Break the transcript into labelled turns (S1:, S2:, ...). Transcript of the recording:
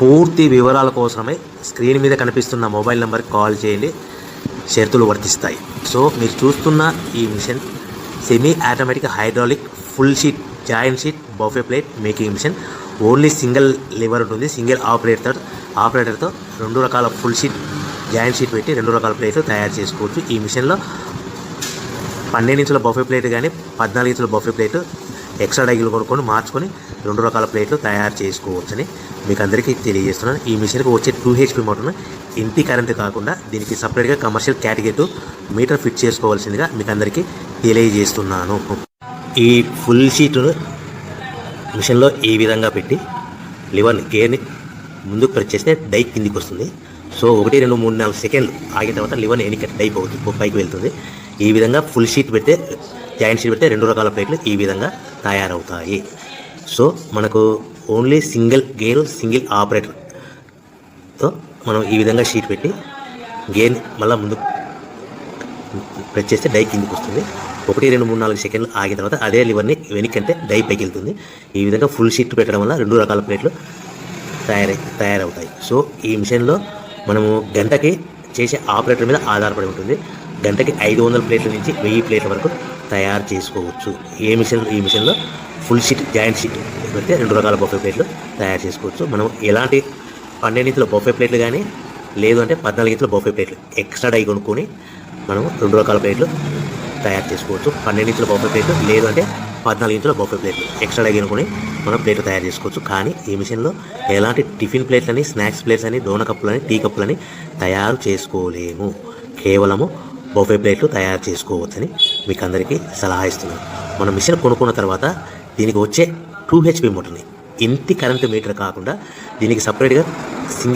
S1: పూర్తి వివరాల కోసమే స్క్రీన్ మీద కనిపిస్తున్న మొబైల్ నెంబర్కి కాల్ చేయండి, షరతులు వర్తిస్తాయి. సో మీరు చూస్తున్న ఈ machine semi automatic hydraulic full sheet joint sheet buffet plate making machine. Only single lever ఉంటుంది, సింగిల్ ఆపరేటర్తో 2 రకాల ఫుల్ షీట్ జాయింట్ షీట్ పెట్టి 2 రకాల ప్లేట్లు తయారు చేసుకోవచ్చు. ఈ మిషన్లో 12 ఇంచుల బఫే ప్లేట్ కానీ 14 ఇంచుల బఫే ప్లేట్ ఎక్స్ట్రా డైగులు కొనుక్కొని మార్చుకొని 2 రకాల ప్లేట్లు తయారు చేసుకోవచ్చని మీకు అందరికీ తెలియజేస్తున్నాను. ఈ మిషన్కి వచ్చే 2 HP మోటార్ను ఇంటి కరెంటు కాకుండా దీనికి సపరేట్గా కమర్షియల్ కేటగిరీ మీటర్ ఫిట్ చేసుకోవాల్సిందిగా మీకు అందరికీ తెలియజేస్తున్నాను. ఈ ఫుల్ షీట్ను మిషన్లో ఈ విధంగా పెట్టి లివర్ని గేర్ని ముందుకు ప్రెస్ చేస్తే డై కిందికి వస్తుంది. సో 1 2 3 4 సెకండ్లు ఆగిన తర్వాత లివర్ని ఎన్నిక డై పైకి వెళ్తుంది. ఈ విధంగా ఫుల్ షీట్ పెడితే జాయింట్ షీట్ పెడితే 2 రకాల ప్లేట్లు ఈ విధంగా తయారవుతాయి. సో మనకు ఓన్లీ సింగిల్ గేరు సింగిల్ ఆపరేటర్తో మనం ఈ విధంగా షీట్ పెట్టి గేర్ని మళ్ళీ ముందు ప్రెస్ చేస్తే డై కిందికి వస్తుంది. 1 2 3 4 సెకండ్లు ఆగిన తర్వాత అదే లివర్ని వెనక్కంటే డై పైకి వెళ్తుంది. ఈ విధంగా ఫుల్ షీట్ పెట్టడం వల్ల 2 రకాల ప్లేట్లు తయారవుతాయి. సో ఈ మిషన్లో మనము గంటకి చేసే ఆపరేటర్ మీద ఆధారపడి ఉంటుంది. గంటకి 500 ప్లేట్ల నుంచి 1000 ప్లేట్ల వరకు తయారు చేసుకోవచ్చు. ఈ మిషన్లో ఫుల్ షీట్ జాయింట్ షీట్ పెడితే 2 రకాల బఫే ప్లేట్లు తయారు చేసుకోవచ్చు. మనం ఎలాంటి 12 ఇంచుల బఫే ప్లేట్లు కానీ లేదు అంటే 14 ఇంచుల బఫే ప్లేట్లు ఎక్స్ట్రా డై కొనుక్కొని మనం 2 రకాల ప్లేట్లు తయారు చేసుకోవచ్చు. 12 ఇంచుల బఫే ప్లేట్లు లేదు అంటే 14 ఇంచుల బఫే ప్లేట్లు ఎక్స్ట్రా డై కొనుక్కొని మనం ప్లేట్లు తయారు చేసుకోవచ్చు. కానీ ఈ మిషన్లో ఎలాంటి టిఫిన్ ప్లేట్లని స్నాక్స్ ప్లేట్స్ అని డోనా కప్పులని టీ కప్పులని తయారు చేసుకోలేము. కేవలము బఫే ప్లేట్లు తయారు చేసుకోవచ్చని మీకు అందరికీ సలహా ఇస్తున్నాను. మనం మిషన్ కొనుక్కున్న తర్వాత దీనికి వచ్చే 2 HP మోటార్ని ఇంటి కరెంటు మీటర్ కాకుండా దీనికి సపరేట్గా సింగిల్